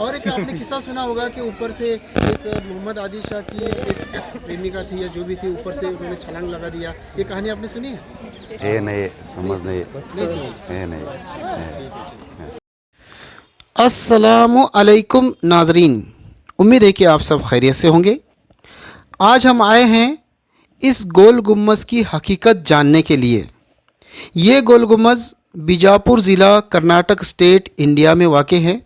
और एक आपने किस्सा सुना होगा कि ऊपर से एक मोहम्मद आदिल शाह की एक प्रेमिका थी या जो भी थी, ऊपर से उन्होंने छलांग लगा दिया। ये कहानी आपने सुनी है? ये नहीं समझ नहीं नहीं सुनी? ये नहीं ठीक है। अस्सलामु अलैकुम नाजरीन, उम्मीद है कि आप सब खैरियत से होंगे। आज हम आए हैं इस गोल गुम्बज़ की हकीकत जानने के लिए। ये गोल गुम्बज़ बीजापुर ज़िला कर्नाटक स्टेट इंडिया में वाक़ है।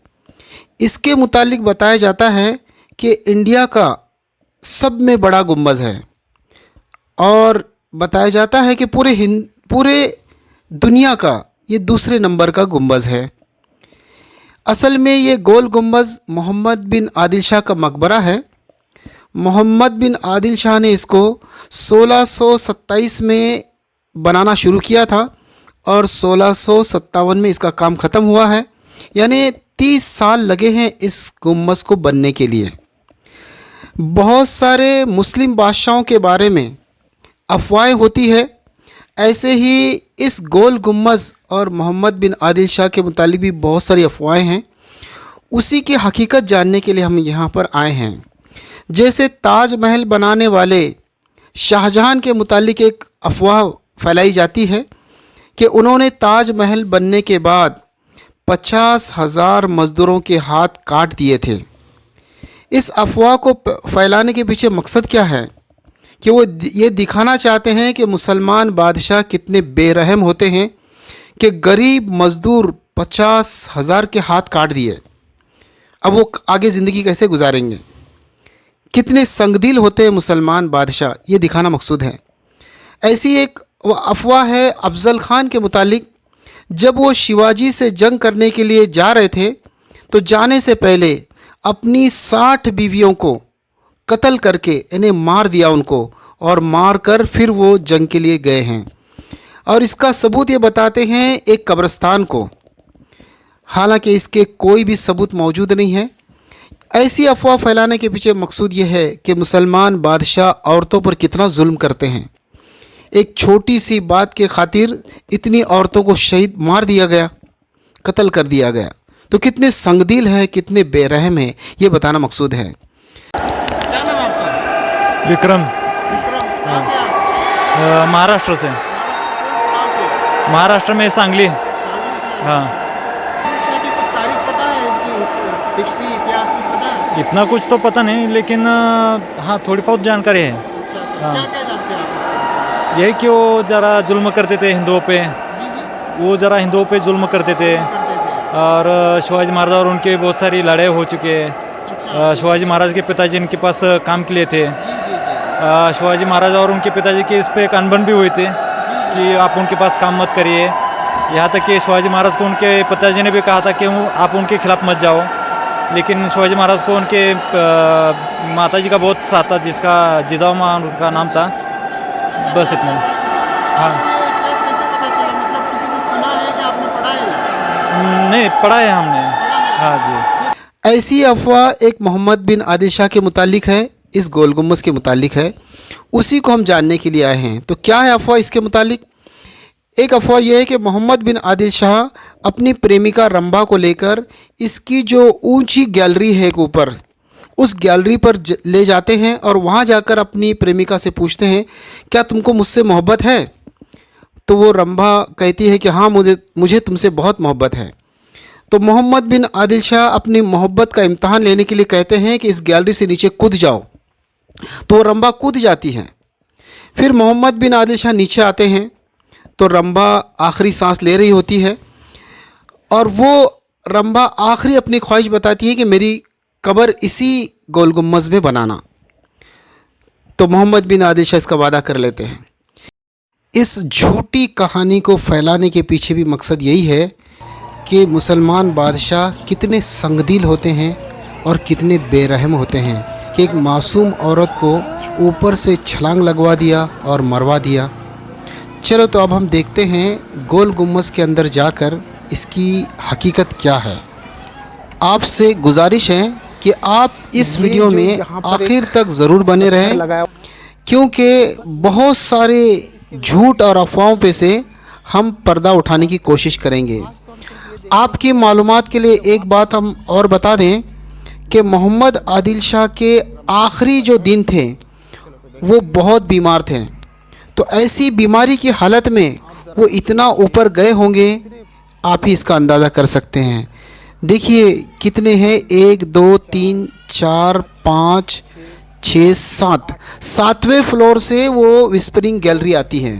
इसके मुतालिक बताया जाता है कि इंडिया का सब में बड़ा गुम्बज़ है और बताया जाता है कि पूरे दुनिया का ये दूसरे नंबर का गुम्बज़ है। असल में ये गोल गुम्बज़ मोहम्मद बिन आदिल शाह का मकबरा है। मोहम्मद बिन आदिल शाह ने इसको 1627 में बनाना शुरू किया था और 1657 में इसका काम ख़त्म हुआ है। यानी 30 साल लगे हैं इस गुम्बज़ को बनने के लिए। बहुत सारे मुस्लिम बादशाहों के बारे में अफवाहें होती है, ऐसे ही इस गोल गुम्बज़ और मोहम्मद बिन आदिल शाह के मुतालिक भी बहुत सारी अफवाहें हैं। उसी की हकीकत जानने के लिए हम यहाँ पर आए हैं। जैसे ताजमहल बनाने वाले शाहजहां के मुतालिक एक अफवाह फैलाई जाती है कि उन्होंने ताजमहल बनने के बाद 50,000 मज़दूरों के हाथ काट दिए थे। इस अफवाह को फैलाने के पीछे मकसद क्या है कि वो ये दिखाना चाहते हैं कि मुसलमान बादशाह कितने बेरहम होते हैं कि गरीब मज़दूर 50,000 के हाथ काट दिए, अब वो आगे ज़िंदगी कैसे गुजारेंगे। कितने संगदिल होते हैं मुसलमान बादशाह, ये दिखाना मकसूद है। ऐसी एक अफवाह है अफज़ल ख़ान के मुतालिक। जब वो शिवाजी से जंग करने के लिए जा रहे थे तो जाने से पहले अपनी 60 बीवियों को कत्ल करके इन्हें मार दिया उनको, और मार कर फिर वो जंग के लिए गए हैं। और इसका सबूत ये बताते हैं एक कब्रिस्तान को, हालांकि इसके कोई भी सबूत मौजूद नहीं है। ऐसी अफवाह फैलाने के पीछे मकसूद ये है कि मुसलमान बादशाह औरतों पर कितना जुल्म करते हैं। एक छोटी सी बात के खातिर इतनी औरतों को शहीद मार दिया गया, कत्ल कर दिया गया, तो कितने संगदिल है, कितने बेरहम है, ये बताना मकसूद है। क्या नाम है आपका? विक्रम। विक्रम, कहाँ से आप? महाराष्ट्र से। कहाँ से? महाराष्ट्र में सांगली। सांगली से। हाँ, आदिल शाह की कुछ तारीख पता है, इसकी हिस्ट्री, इतिहास कुछ पता है? इतना कुछ तो पता नहीं, लेकिन हाँ थोड़ी बहुत जानकारी है। अच्छा, हाँ। क्या क्या जानते हैं आप इसके? यही कि वो ज़रा जुल्म करते थे हिंदुओं पे, जी जी, वो ज़रा हिंदुओं पे जुल्म करते थे। करते थे। और शिवाजी महाराज और उनके बहुत सारी लड़ाई हो चुकी है। अच्छा, शिवाजी महाराज के पिताजी इनके पास काम के लिए थे। जी जी जी शिवाजी महाराज और उनके पिताजी के इस पे एक अनबन भी हुई थी जी कि आप उनके पास काम मत करिए। यहाँ तक कि शिवाजी महाराज को उनके पिताजी ने भी कहा था कि आप उनके खिलाफ मत जाओ, लेकिन शिवाजी महाराज को उनके माताजी का बहुत साथ था, जिसका जिजाऊ माँ उनका नाम था। बस इतना। हाँ। आपको इतिहास कैसे पता चला? मतलब किसी से सुना है कि आपने पढ़ा है? नहीं, पढ़ा है हमने। पढ़ा है। हाँ जी। ऐसी अफवाह एक मोहम्मद बिन आदिल शाह के मुतालिक है, इस गोल गुम्बज़ के मुतालिक है। उसी को हम जानने के लिए आए हैं। तो क्या है अफवाह इसके मुतालिक? एक अफवाह यह है कि मोहम्मद बिन आदिल शाह अपनी प्रेमिका रंभा को लेकर इसकी जो ऊंची गैलरी है ऊपर, उस गैलरी पर ले जाते हैं और वहाँ जाकर अपनी प्रेमिका से पूछते हैं, क्या तुमको मुझसे मोहब्बत है? तो वो रंभा कहती है कि हाँ, मुझे तुमसे बहुत मोहब्बत है। तो मोहम्मद बिन आदिल शाह अपनी मोहब्बत का इम्तहान लेने के लिए कहते हैं कि इस गैलरी से नीचे कूद जाओ। तो वो रंभा कूद जाती हैं। फिर मोहम्मद बिन आदिल शाह नीचे आते हैं तो रंभा आखिरी सांस ले रही होती है और वो रंभा आखिरी अपनी ख्वाहिश बताती है कि मेरी कब्र इसी गोल गुम्बज़ में बनाना। तो मोहम्मद बिन आदिल शाह इसका वादा कर लेते हैं। इस झूठी कहानी को फैलाने के पीछे भी मकसद यही है कि मुसलमान बादशाह कितने संगदिल होते हैं और कितने बेरहम होते हैं कि एक मासूम औरत को ऊपर से छलांग लगवा दिया और मरवा दिया। चलो तो अब हम देखते हैं गोल गुम्बज़ के अंदर जाकर इसकी हकीकत क्या है। आपसे गुजारिश है कि आप इस वीडियो में आखिर तक ज़रूर बने रहें, क्योंकि बहुत सारे झूठ और अफवाहों पे से हम पर्दा उठाने की कोशिश करेंगे। आपकी मालूमात के लिए एक बात हम और बता दें कि मोहम्मद आदिल शाह के आखिरी जो दिन थे वो बहुत बीमार थे, तो ऐसी बीमारी की हालत में वो इतना ऊपर गए होंगे, आप ही इसका अंदाज़ा कर सकते हैं। देखिए कितने हैं, 1 2 3 4 5 6 7, 7वें फ्लोर से वो विस्परिंग गैलरी आती है।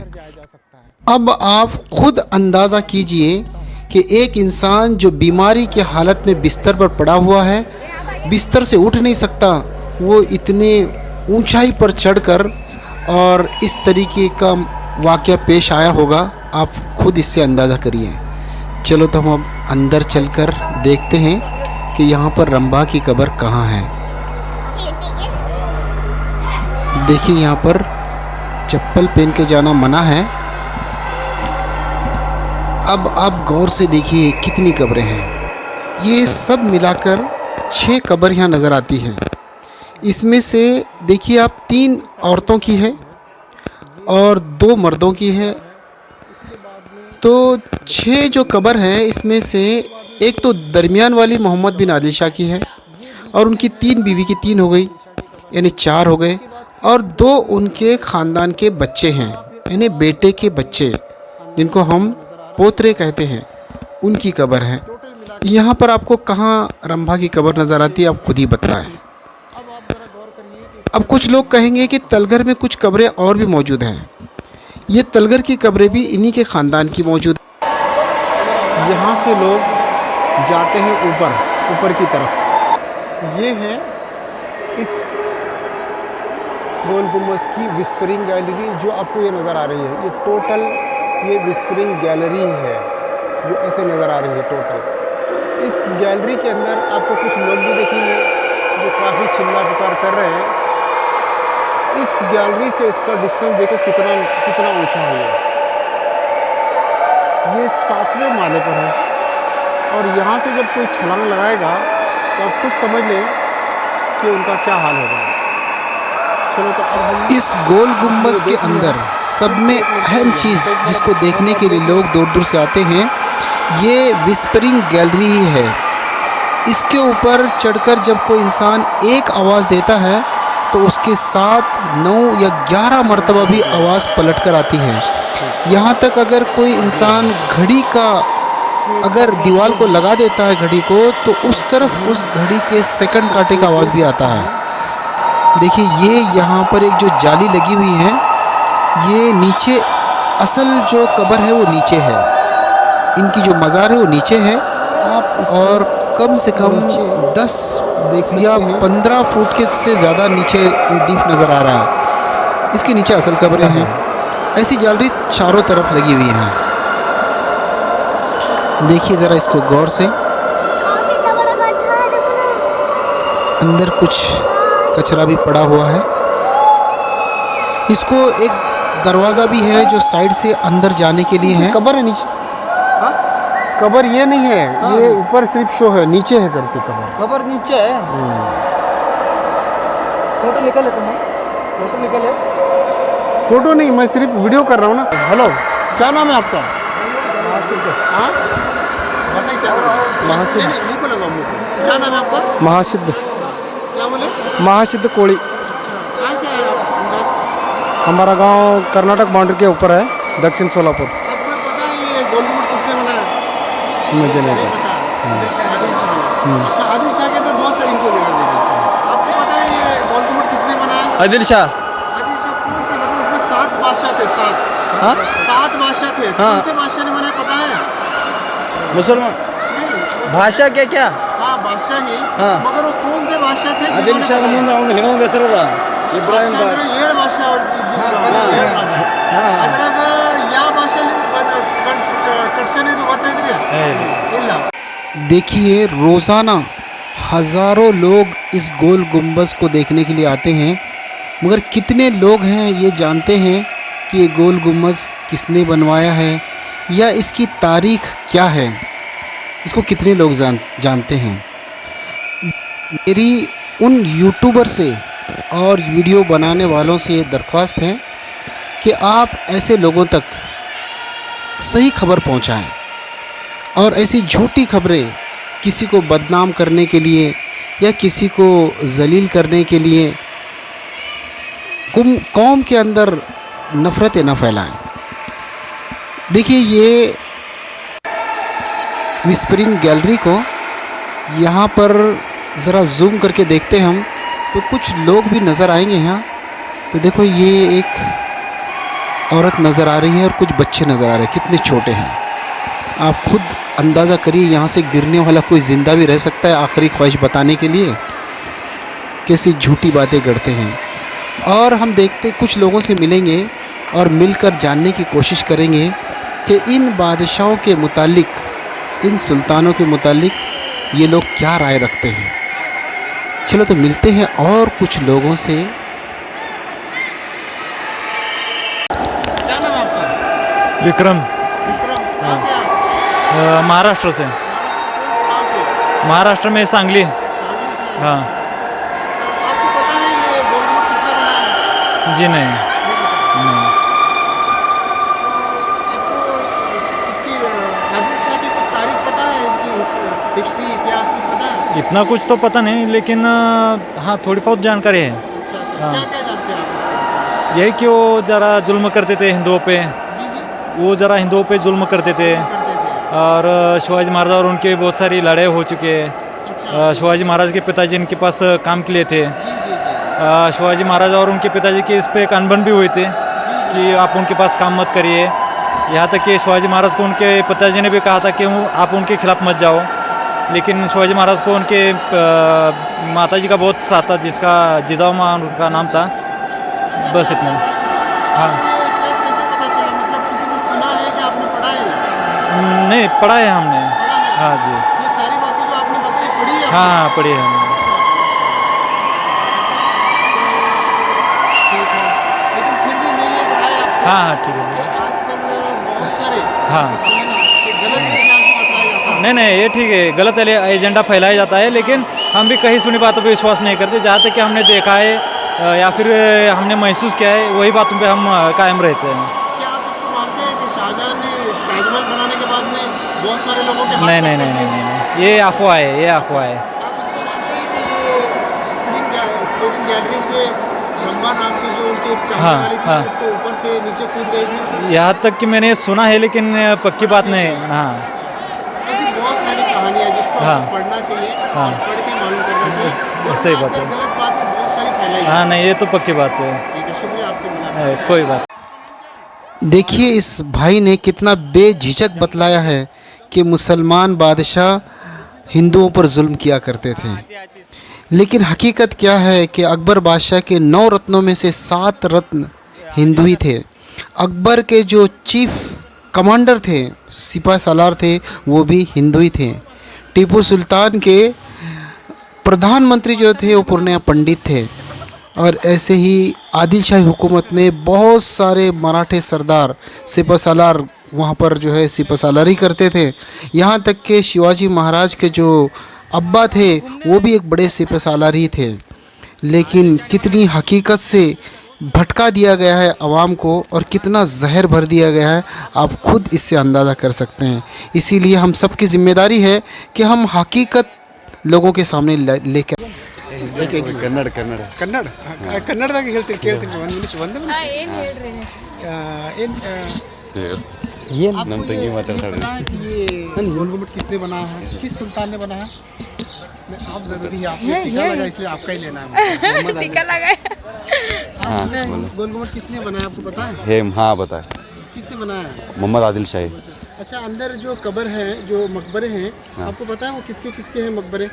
अब आप खुद अंदाज़ा कीजिए कि एक इंसान जो बीमारी की हालत में बिस्तर पर पड़ा हुआ है, बिस्तर से उठ नहीं सकता, वो इतने ऊंचाई पर चढ़कर और इस तरीके का वाक़या पेश आया होगा, आप खुद इससे अंदाज़ा करिए। चलो तो हम अब अंदर चलकर देखते हैं कि यहाँ पर रंभा की कब्र कहाँ है। देखिए यहाँ पर चप्पल पहन के जाना मना है। अब आप गौर से देखिए कितनी कब्रें हैं। ये सब मिलाकर 6 कब्र यहाँ नज़र आती हैं। इसमें से देखिए आप 3 औरतों की है और 2 मर्दों की है, तो 6 जो कब्र हैं इसमें से एक तो दरमियान वाली मोहम्मद बिन आदिल शाह की है और उनकी 3 बीवी की 3 हो गई, यानी 4 हो गए, और 2 उनके ख़ानदान के बच्चे हैं, यानी बेटे के बच्चे जिनको हम पोतरे कहते हैं, उनकी कब्र है। यहाँ पर आपको कहाँ रंभा की कब्र नज़र आती है, आप खुद ही बताएं। अब कुछ लोग कहेंगे कि तलगर में कुछ कब्रें और भी मौजूद हैं। ये तलगर की कब्रें भी इन्हीं के ख़ानदान की मौजूद हैं। यहाँ से लोग जाते हैं ऊपर की तरफ। ये है इस गोल गुम्बद की विस्परिंग गैलरी जो आपको ये नज़र आ रही है। ये टोटल ये विस्परिंग गैलरी है जो ऐसे नज़र आ रही है टोटल। इस गैलरी के अंदर आपको कुछ लोग भी देखेंगे जो काफ़ी चिल्ला पुकार कर रहे हैं। इस गैलरी से इसका डिस्टेंस देखो कितना ऊंचा है। ये 7वें माले पर है और यहाँ से जब कोई छलांग लगाएगा तो आप खुद समझ लें कि उनका क्या हाल होगा। चलो तो अब हम इस गोल गुम्बद के अंदर सब में अहम चीज़ जिसको देखने के लिए लोग दूर दूर से आते हैं, ये विस्परिंग गैलरी ही है। इसके ऊपर चढ़कर जब कोई इंसान एक आवाज़ देता है तो उसके साथ 9 या 11 मरतबा भी आवाज़ पलट कर आती है। यहाँ तक अगर कोई इंसान घड़ी का अगर दीवार को लगा देता है घड़ी को, तो उस तरफ उस घड़ी के सेकंड कांटे का आवाज़ भी आता है। देखिए ये यहाँ पर एक जो जाली लगी हुई है, ये नीचे असल जो कब्र है वो नीचे है, इनकी जो मज़ार है वो नीचे है और कम से कम 10 या 15 फुट के से ज़्यादा नीचे डीप नज़र आ रहा है। इसके नीचे असल कब्रें हैं। ऐसी जालरी चारों तरफ लगी हुई हैं। देखिए ज़रा इसको गौर से। अंदर कुछ कचरा भी पड़ा हुआ है। इसको एक दरवाज़ा भी है जो साइड से अंदर जाने के लिए है। कब्र है नीचे, कब्र ये नहीं है, ये ऊपर सिर्फ शो है, नीचे है करती कब्र नीचे है। फोटो निकले तुम, फोटो निकले। फोटो नहीं, मैं सिर्फ वीडियो कर रहा हूँ ना। हेलो, क्या नाम है आपका? हाँ बताइए क्या नाम है? महासिद्ध। मुँह को लगाओ, मुँह को। क्या नाम है आपका? महासिद्ध। क्या बोले? महासिद्ध कोड़ी। अच्छा, कहाँ से आए आप अंदाज? हमारा गांव कर्नाटक बाउंड्री के ऊपर है, दक्षिण सोलापुर। आपको पता है ये गोल गुम्बद किसने बनाया? मुझे नहीं पता। आदिल शाह ने। अच्छा, आदिल शाह के तो बहुत सारे इनको देना देगा। आपको पता है ये गोल गुम्बद किसने बनाया? आदिल शाह। आदिल शाह कौन से, मतलब उसमें 7 बादशाह थे, 7 हाँ? 7 बादशाह थे। हाँ। कौन से बादशाह ने बनाया पता है? मुसलमान नहीं, भाषा क्या क्या? हाँ बादशाह ही, हाँ। मगर वो कौन से बादशाह थे? आदिल शाह ಮುಂದೆ ಅವನು ಹಿಮವಂತ ಹೆಸರದ ಇಬ್ರಾಹಿಂ बादशाह ಅಂದ್ರೆ 7 बादशाह और 7 ರಾಜ. ಅದ್ರಾಗ ಯಾವ ಭಾಷೆಯಲ್ಲಿ ಕಟ್ಸನೆ ಇದು ಗೊತ್ತೈತ್ರಿ? ಇಲ್ಲ. देखिए रोज़ाना हज़ारों लोग इस गोल गुम्बद को देखने के लिए आते हैं, मगर कितने लोग हैं ये जानते हैं कि ये गोल गुम्बद किसने बनवाया है या इसकी तारीख़ क्या है? इसको कितने लोग जानते हैं? मेरी उन यूट्यूबर से और वीडियो बनाने वालों से ये दरख्वास्त है कि आप ऐसे लोगों तक सही खबर पहुंचाएं और ऐसी झूठी खबरें किसी को बदनाम करने के लिए या किसी को जलील करने के लिए कौम के अंदर नफ़रतें न फैलाएं। देखिए ये विस्परिंग गैलरी को यहाँ पर ज़रा जूम करके देखते हैं हम, तो कुछ लोग भी नज़र आएंगे यहाँ। तो देखो ये एक औरत नज़र आ रही है और कुछ बच्चे नज़र आ रहे हैं, कितने छोटे हैं। आप खुद अंदाज़ा करिए यहाँ से गिरने वाला कोई ज़िंदा भी रह सकता है आखिरी ख्वाहिश बताने के लिए। कैसी झूठी बातें करते हैं। और हम देखते कुछ लोगों से मिलेंगे और मिलकर जानने की कोशिश करेंगे कि इन बादशाहों के मुतालिक, इन सुल्तानों के मुतालिक ये लोग क्या राय रखते हैं। चलो तो मिलते हैं और कुछ लोगों से। क्या नाम है आपका? विक्रम। विक्रम, कहाँ से आप? महाराष्ट्र से। कहाँ से? महाराष्ट्र में सांगली। सांगली से। हाँ आपको पता है ये गोल गुम्बद किसने बनाया है? जी नहीं। नहीं पता। नहीं। आपको इसकी आदिल शाह की कुछ तारीख पता है, इसकी हिस्ट्री, इतिहास कुछ पता है? इतना कुछ तो पता नहीं, लेकिन हाँ थोड़ी बहुत जानकारी है। अच्छा अच्छा, हाँ। क्या क्या जानते हैं आप इसके? यही कि वो ज़रा जुल्म करते थे हिंदुओं पे, जी जी, वो ज़रा हिंदुओं पे जुल्म करते थे। करते थे। और शिवाजी महाराज और उनके बहुत सारी लड़ाई हो चुके हैं। अच्छा, शिवाजी महाराज के पिताजी इनके पास काम के लिए थे। जी जी जी शिवाजी महाराज और उनके पिताजी के इस पे एक अनबन भी हुए थे जी जी। कि आप उनके पास काम मत करिए। यहाँ तक कि शिवाजी महाराज को उनके पिताजी ने भी कहा था कि आप उनके खिलाफ मत जाओ, लेकिन शिवाजी महाराज को उनके माताजी का बहुत साथ था, जिसका जिजाऊ माँ उनका नाम था। बस इतना। हाँ। आपको इतिहास कैसे पता चला? मतलब किसी से सुना है कि आपने पढ़ा है? नहीं, पढ़ा है हमने। पढ़ा है? हाँ जी। ये सारी बातें जो आपने बताई पढ़ी है? हाँ हाँ, पढ़ी है हमने। ठीक है, लेकिन फिर भी मेरी एक राय आपसे हाँ हाँ, ठीक कि है। आजकल बहुत सारे हाँ। है ना, कि गलत इतिहास भी बताया जाता है। नहीं नहीं, ये ठीक है, गलत एजेंडा फैलाया जाता है, लेकिन हम भी कहीं सुनी बातों पे विश्वास नहीं करते। जहाँ तक कि हमने देखा है या फिर हमने महसूस किया है, वही बातों पे हम कायम रहते हैं। क्या आप इसको मानते हैं कि शाहजहां ने ताजमहल बनाने के बाद में बहुत सारे लोगों के हाथ नहीं नहीं पकड़ नहीं दिए नहीं थे? नहीं, ये अफवाह है, ये अफवाह है। आप इसको मानते हैं कि जो स्प्रिंग गैलरी से रंबा नाम की जो उनकी एक चाहने हाँ, वाली थी, हाँ। उसको ऊपर से नीचे कूद गई थी? यहाँ तक कि मैंने सुना है, लेकिन पक्की बात नहीं है। हाँ ऐसी बहुत सारी कहानियाँ हैं जिसको हाँ। हमें पढ़ना चाहिए हाँ। और पढ़ के मालूम करना चाहिए। और सही बात आजकल है। गलत बातें बहुत सारी फैलाई हाँ, हैं। नहीं ये तो पक्की बात है। ठीक है, शुक्रिया, आपसे मिला। कोई बात। देखिए इस भाई ने कितना बेझिझक बतलाया है कि मुसलमान बादशाह हिंदुओं पर जुल्म किया करते थे, लेकिन हकीकत क्या है कि अकबर बादशाह के 9 रत्नों में से 7 रत्न हिंदू ही थे। अकबर के जो चीफ कमांडर थे, सिपा सालार थे, वो भी हिंदू ही थे। टीपू सुल्तान के प्रधानमंत्री जो थे वो पूर्णिया पंडित थे। और ऐसे ही आदिल शाही हुकूमत में बहुत सारे मराठे सरदार सिपा सालार वहाँ पर जो है सिपा सालारी करते थे। यहाँ तक कि शिवाजी महाराज के जो अब्बा थे वो भी एक बड़े सिपा सालार ही थे। लेकिन कितनी हकीकत से भटका दिया गया है आवाम को और कितना जहर भर दिया गया है, आप खुद इससे अंदाज़ा कर सकते हैं। इसीलिए हम सब की जिम्मेदारी है कि हम हकीकत लोगों के सामने लेकर ಕನ್ನಡ ಕನ್ನಡ ಕನ್ನಡ ಕನ್ನಡದಾಗ ಕೇಳ್ತೀನಿ ಒಂದು ನಿಮಿಷ ಏನು ಹೇಳ್ರಿ ಏನು ನಮ್ಮ ತಂಗಿ ಮಾತಾಡ್ತಾಳೆ कि ये गोल गुम्बद किसने बनाया है, किस सुल्तान ने बनाया है? आप ज़रूरी है, आपने टीका लगा इसलिए आपका ही लेना है। टीका लगाया हाँ बोलो गोल गुम्बद किसने बनाया आपको पता है? हे हाँ बता किसने बनाया है? मोहम्मद आदिल शाही अच्छा, अंदर जो कब्र है, जो मकबरे हैं, आपको पता है वो किसके किसके हैं मकबरे?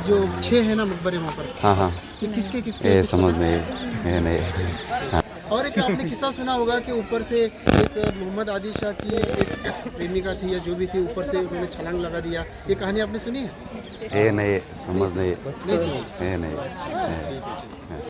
जो 6 है ना मकबरे वहाँ पर, हाँ हाँ ये किसके किसके ये हैं? कुछ समझ पता नहीं ये नहीं हाँ और एक आपने किस्सा सुना होगा कि ऊपर से एक मोहम्मद आदिल शाह की एक प्रेमिका थी या जो भी थी, ऊपर से उन्होंने छलांग लगा दिया। ये कहानी आपने सुनी है? ये नहीं समझ नहीं नहीं सुनी? ये नहीं ठीक है, ठीक है।